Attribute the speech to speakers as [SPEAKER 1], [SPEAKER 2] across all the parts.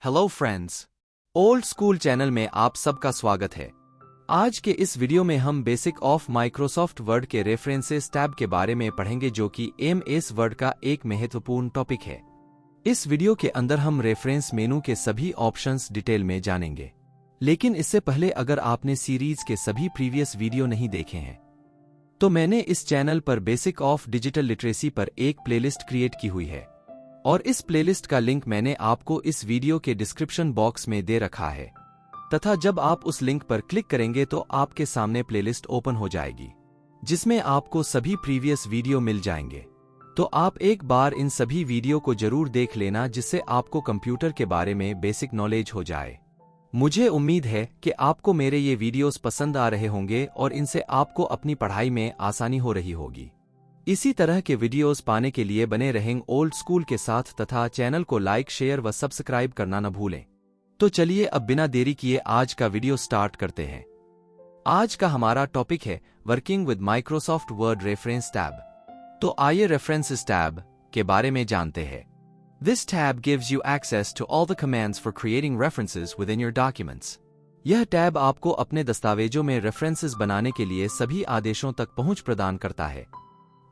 [SPEAKER 1] Hello friends, old school channel में आप सबका स्वागत है। आज के इस वीडियो में हम बेसिक ऑफ माइक्रोसॉफ्ट वर्ड के रेफरेंसेस टैब के बारे में पढ़ेंगे, जो कि एमएस वर्ड का एक महत्वपूर्ण टॉपिक है। इस वीडियो के अंदर हम रेफरेंस मेनू के सभी ऑप्शंस डिटेल में जानेंगे। लेकिन इससे पहले अगर आपने सीरीज के सभी प्रीवियस वीडियो नहीं देखे हैं तो मैंने इस चैनल पर बेसिक ऑफ डिजिटल लिटरेसी पर एक प्लेलिस्ट क्रिएट की हुई है और इस प्लेलिस्ट का लिंक मैंने आपको इस वीडियो के डिस्क्रिप्शन बॉक्स में दे रखा है, तथा जब आप उस लिंक पर क्लिक करेंगे तो आपके सामने प्लेलिस्ट ओपन हो जाएगी जिसमें आपको सभी प्रीवियस वीडियो मिल जाएंगे। तो आप एक बार इन सभी वीडियो को जरूर देख लेना, जिससे आपको कंप्यूटर के बारे में बेसिक नॉलेज हो जाए। मुझे उम्मीद है कि आपको मेरे ये वीडियोस पसंद आ रहे होंगे और इनसे आपको अपनी पढ़ाई में आसानी हो रही होगी। इसी तरह के वीडियोस पाने के लिए बने रहें ओल्ड स्कूल के साथ, तथा चैनल को लाइक, शेयर व सब्सक्राइब करना न भूलें। तो चलिए अब बिना देरी किए आज का वीडियो स्टार्ट करते हैं। आज का हमारा टॉपिक है working with Microsoft word reference tab. तो आइए रेफरेंसेस टैब के बारे में जानते हैं। This tab gives you access to all the commands for creating references within your documents. यह टैब आपको अपने दस्तावेजों में रेफरेंसेस बनाने के लिए सभी आदेशों तक पहुंच प्रदान करता है।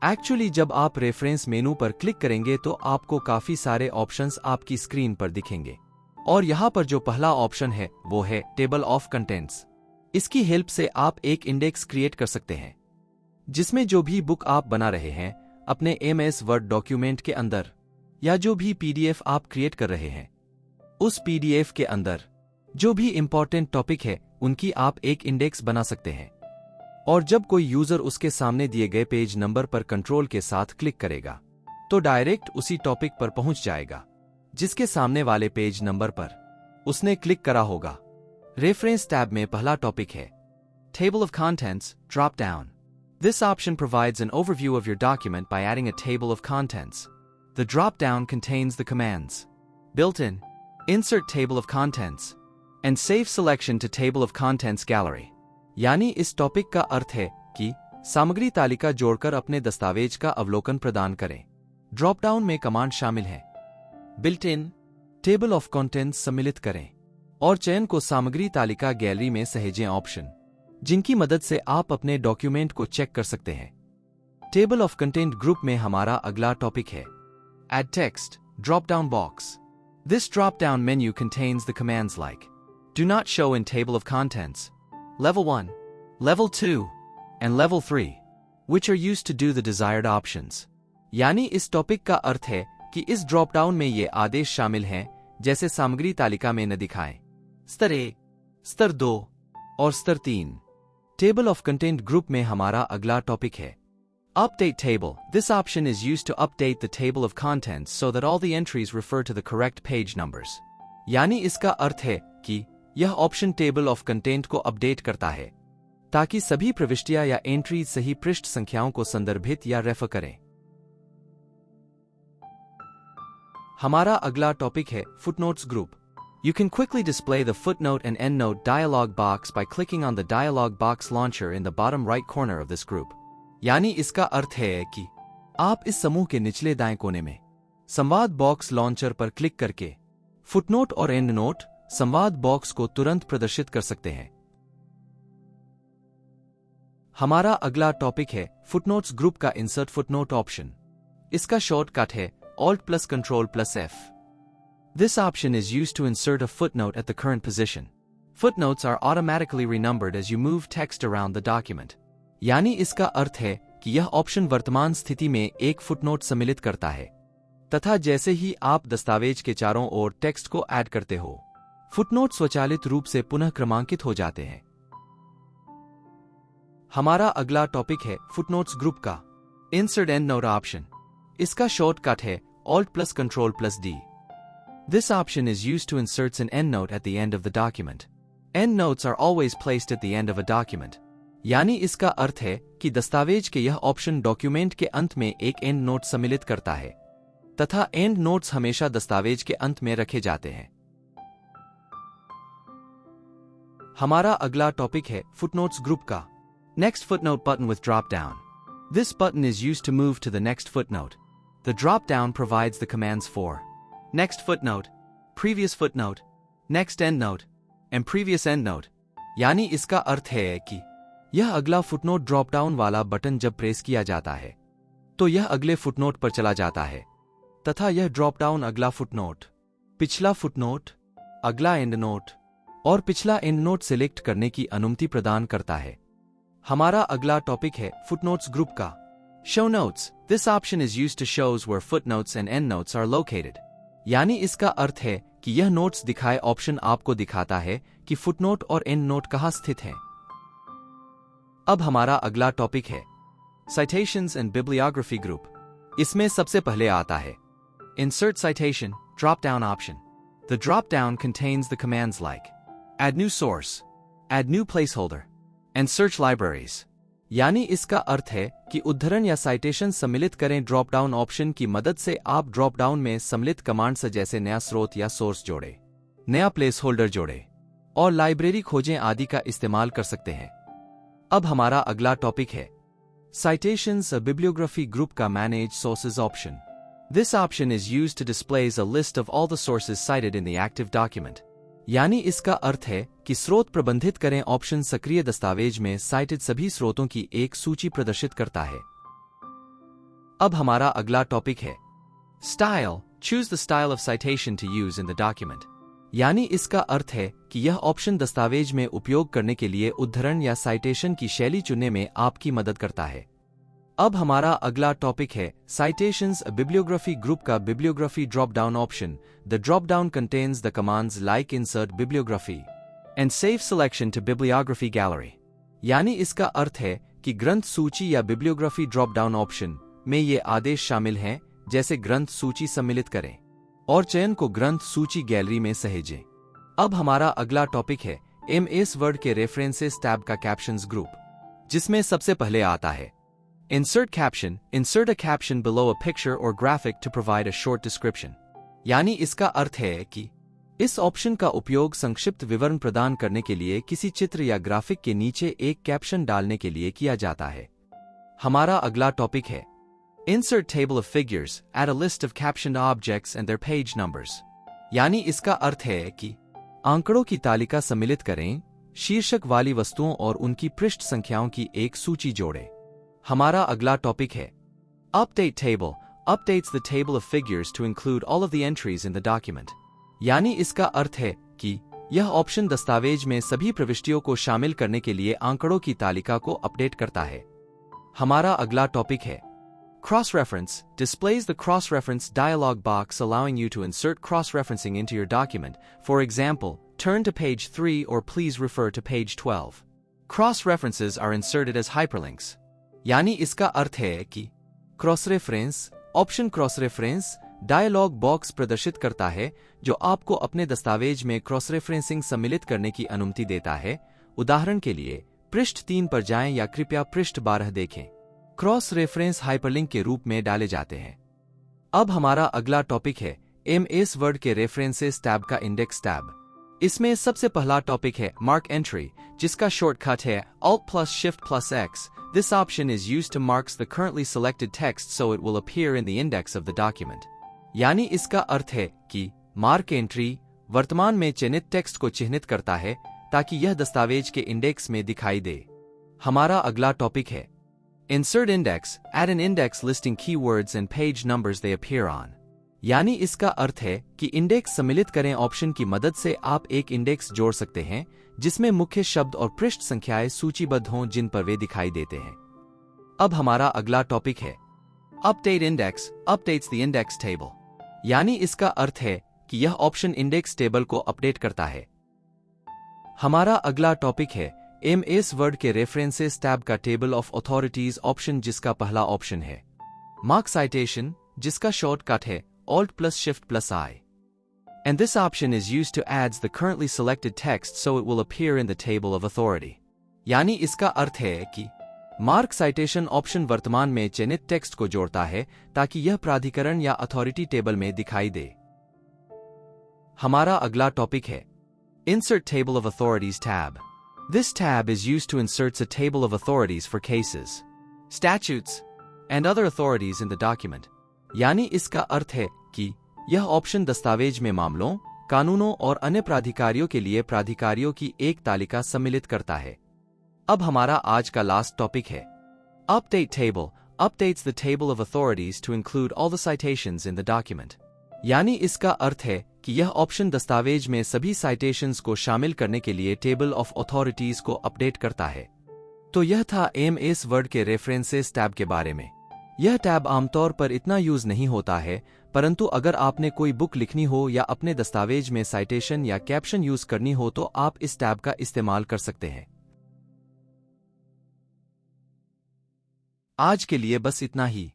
[SPEAKER 1] एक्चुअली जब आप रेफरेंस मेनू पर क्लिक करेंगे तो आपको काफी सारे ऑप्शंस आपकी स्क्रीन पर दिखेंगे और यहाँ पर जो पहला ऑप्शन है वो है टेबल ऑफ कंटेंट्स। इसकी हेल्प से आप एक इंडेक्स क्रिएट कर सकते हैं जिसमें जो भी बुक आप बना रहे हैं अपने एमएस वर्ड डॉक्यूमेंट के अंदर, या जो भी पीडीएफ आप क्रिएट कर रहे हैं उस पीडीएफ के अंदर जो भी इंपॉर्टेंट टॉपिक है उनकी आप एक इंडेक्स बना सकते हैं। और जब कोई यूजर उसके सामने दिए गए पेज नंबर पर कंट्रोल के साथ क्लिक करेगा तो डायरेक्ट उसी टॉपिक पर पहुंच जाएगा जिसके सामने वाले पेज नंबर पर उसने क्लिक करा होगा। रेफरेंस टैब में पहला टॉपिक है table of contents drop down. This option provides an overview of your document by adding a table of contents. The drop-down contains the commands built-in, insert table of contents, and save selection to table of contents gallery. यानी इस topic का अर्थ है कि सामग्री तालिका जोड़कर अपने दस्तावेज का अवलोकन प्रदान करें। ड्रॉप-डाउन में कमांड शामिल हैं built-in, टेबल ऑफ कंटेंट्स सम्मिलित करें और चयन को सामग्री तालिका गैलरी में सहेजें ऑप्शन, जिनकी मदद से आप अपने डॉक्यूमेंट को चेक कर सकते हैं। टेबल ऑफ कंटेंट ग्रुप में हमारा अगला टॉपिक है Add text, drop-down box. This drop-down menu contains the commands like do not show in table of contents, level 1, level 2, and level 3, which are used to do the desired options. यानी इस topic का अर्थ है कि इस drop-down में ये आदेश शामिल हैं जैसे सामग्री तालिका में न दिखाएं स्तर 1, स्तर 2 और स्तर 3। टेबल ऑफ कंटेंट ग्रुप में हमारा अगला टॉपिक है Update table. This option is used to update the table of contents so that all the entries refer to the correct page numbers. यानी इसका अर्थ है कि यह ऑप्शन टेबल ऑफ कंटेंट को अपडेट करता है ताकि सभी प्रविष्टियां या एंट्रीज सही पृष्ठ संख्याओं को संदर्भित या रेफर करें। हमारा अगला टॉपिक है footnotes group. You can quickly display the footnote and endnote dialog box by clicking on the dialog box launcher in the bottom right corner of this group. यानी इसका अर्थ है कि आप इस समूह के निचले दाएं कोने में संवाद बॉक्स लॉन्चर पर क्लिक करके फुटनोट और एंड नोट संवाद बॉक्स को तुरंत प्रदर्शित कर सकते हैं। हमारा अगला टॉपिक है फुटनोट्स ग्रुप का इंसर्ट फुटनोट ऑप्शन। इसका शॉर्टकट है Alt+Ctrl+F. This option is used to insert a footnote at the current position. Footnotes are automatically renumbered as you move text around the document. यानी इसका अर्थ है कि यह ऑप्शन वर्तमान स्थिति में एक फुटनोट सम्मिलित करता है तथा जैसे ही आप दस्तावेज के चारों ओर टेक्स्ट को ऐड करते हो फुटनोट स्वचालित रूप से पुनः क्रमांकित हो जाते हैं। हमारा अगला टॉपिक है फुटनोट्स ग्रुप का इंसर्ट एंडनोट ऑप्शन। इसका शॉर्टकट है Alt+Ctrl+D. This option is used to insert an endnote at the end of the document. Endnotes are always placed at the end of a document. यानी इसका अर्थ है कि दस्तावेज के यह ऑप्शन डॉक्यूमेंट के अंत में एक एंड नोट सम्मिलित करता है तथा एंड नोट्स हमेशा दस्तावेज के अंत में रखे जाते हैं। हमारा अगला टॉपिक है फुटनोट्स ग्रुप का next footnote button with drop down. This button is used to move to the next footnote. The drop down provides the commands for next footnote, previous footnote, next endnote, and previous endnote। यानी इसका अर्थ है कि यह अगला footnote drop down वाला button जब press किया जाता है तो यह अगले फुटनोट पर चला जाता है तथा यह ड्रॉप डाउन अगला फुटनोट, पिछला फुटनोट, अगला एंडनोट और पिछला एंडनोट सिलेक्ट करने की अनुमति प्रदान करता है। हमारा अगला टॉपिक है फुटनोट्स ग्रुप का। Show notes, this option is used to shows where footnotes and endnotes are located. यानी इसका अर्थ है कि यह नोट्स दिखाए ऑप्शन आपको दिखाता है कि फुटनोट और एंडनोट कहां स्थित हैं। अब हमारा अगला टॉपिक है साइटेशंस एंड बिब्लियोग्राफी ग्रुप। इसमें सबसे पहले आता है insert citation drop down option. The drop down contains the commands like add new source, add new placeholder and search libraries. यानी इसका अर्थ है कि उद्धरण या साइटेशन सम्मिलित करें। ड्रॉप डाउन ऑप्शन की मदद से आप ड्रॉप डाउन में सम्मिलित कमांड्स जैसे नया स्रोत या सोर्स जोड़े, नया प्लेस होल्डर जोड़े और लाइब्रेरी खोजें आदि का इस्तेमाल कर सकते हैं। अब हमारा अगला टॉपिक है साइटेशंस बिब्लियोग्राफी ग्रुप का manage sources option. This option is used to displays a list of all the sources cited in the active document. यानी इसका अर्थ है कि स्रोत प्रबंधित करें ऑप्शन सक्रिय दस्तावेज में साइटेड सभी स्रोतों की एक सूची प्रदर्शित करता है। अब हमारा अगला टॉपिक है style, choose the style of citation to use in the document. यानी इसका अर्थ है कि यह ऑप्शन दस्तावेज में उपयोग करने के लिए उद्धरण या साइटेशन की शैली चुनने में आपकी मदद करता है। अब हमारा अगला टॉपिक है साइटेशंस बिब्लियोग्राफी ग्रुप का bibliography drop down option. The drop down contains the commands like insert bibliography and save selection to bibliography gallery. यानी इसका अर्थ है कि ग्रंथ सूची या बिब्लियोग्राफी ड्रॉप डाउन ऑप्शन में ये आदेश शामिल हैं जैसे ग्रंथ सूची सम्मिलित करें और चयन को ग्रंथ सूची गैलरी में सहेजें। अब हमारा अगला टॉपिक है एमएस वर्ड के रेफरेंसेस टैब का कैप्शंस ग्रुप, जिसमें सबसे पहले आता है Insert caption, insert a caption below a picture or graphic to provide a short description। यानी इसका अर्थ है कि इस ऑप्शन का उपयोग संक्षिप्त विवरण प्रदान करने के लिए किसी चित्र या ग्राफिक के नीचे एक कैप्शन डालने के लिए किया जाता है। हमारा अगला टॉपिक है Insert table of figures, add a list of captioned objects and their page numbers। यानी इसका अर्थ है कि आंकड़ों की तालिका सम्मिलित करें, शीर्षक वाली वस्तुओं और उनकी पृष्ठ संख्याओं की एक सूची जोड़ें। हमारा अगला टॉपिक है Update table, updates the table of figures to include all of the entries in the document। यानी इसका अर्थ है कि यह ऑप्शन दस्तावेज में सभी प्रविष्टियों को शामिल करने के लिए आंकड़ों की तालिका को अपडेट करता है। हमारा अगला टॉपिक है Cross reference, displays the cross reference dialog box allowing you to insert cross referencing into your document। For example, turn to page 3 or please refer to page 12। Cross references are inserted as hyperlinks। यानी इसका अर्थ है कि cross reference option cross reference dialog box प्रदर्शित करता है जो आपको अपने दस्तावेज में क्रॉस रेफरेंसिंग सम्मिलित करने की अनुमति देता है। उदाहरण के लिए पृष्ठ 3 पर जाएं या कृपया पृष्ठ 12 देखें। क्रॉस रेफरेंस हाइपरलिंक के रूप में डाले जाते हैं। अब हमारा अगला टॉपिक है एमएस वर्ड के रेफरेंसेस टैब का इंडेक्स टैब। इसमें सबसे पहला टॉपिक है मार्क एंट्री, जिसका शॉर्टकट है Alt+Shift+X। This option is used to mark the currently selected text so it will appear in the index of the document। यानी इसका अर्थ है कि मार्क एंट्री वर्तमान में चयनित टेक्स्ट को चिह्नित करता है ताकि यह दस्तावेज के इंडेक्स में दिखाई दे। हमारा अगला टॉपिक है Insert index, add an index listing keywords and page numbers they appear on। यानी इसका अर्थ है कि इंडेक्स सम्मिलित करें ऑप्शन की मदद से आप एक इंडेक्स जोड़ सकते हैं जिसमें मुख्य शब्द और पृष्ठ संख्याएं सूचीबद्ध हों जिन पर वे दिखाई देते हैं। अब हमारा अगला टॉपिक है update index, updates the index table. यानी इसका अर्थ है कि यह ऑप्शन इंडेक्स टेबल को अपडेट करता है। हमारा अगला टॉपिक है एमएस वर्ड के रेफरेंसेस टैब का टेबल ऑफ अथॉरिटीज ऑप्शन, जिसका पहला ऑप्शन है मार्क साइटेशन, जिसका शॉर्टकट है Alt+Shift+I। And this option is used to add the currently selected text so it will appear in the table of authority। यानी इसका अर्थ है कि मार्क साइटेशन ऑप्शन वर्तमान में चयनित टेक्स्ट को जोड़ता है ताकि यह प्राधिकरण या अथॉरिटी टेबल में दिखाई दे। हमारा अगला टॉपिक है Insert Table of Authorities tab। This tab is used to insert a table of authorities for cases, statutes, and other authorities in the document। यानी इसका अर्थ है कि यह ऑप्शन दस्तावेज में मामलों, कानूनों और अन्य प्राधिकारियों के लिए प्राधिकारियों की एक तालिका सम्मिलित करता है। अब हमारा आज का लास्ट टॉपिक है update table. Updates the table of authorities to include all the citations in the document। यानी इसका अर्थ है कि यह ऑप्शन दस्तावेज में सभी साइटेशंस को शामिल करने के लिए टेबल ऑफ अथॉरिटीज को अपडेट करता है। तो यह था एमएस वर्ड के रेफरेंसेस टैब के बारे में। यह टैब आमतौर पर इतना यूज नहीं होता है, परंतु अगर आपने कोई बुक लिखनी हो या अपने दस्तावेज में साइटेशन या कैप्शन यूज करनी हो तो आप इस टैब का इस्तेमाल कर सकते हैं। आज के लिए बस इतना ही।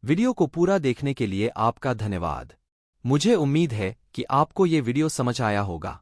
[SPEAKER 1] वीडियो को पूरा देखने के लिए आपका धन्यवाद। मुझे उम्मीद है कि आपको ये वीडियो समझ आया होगा।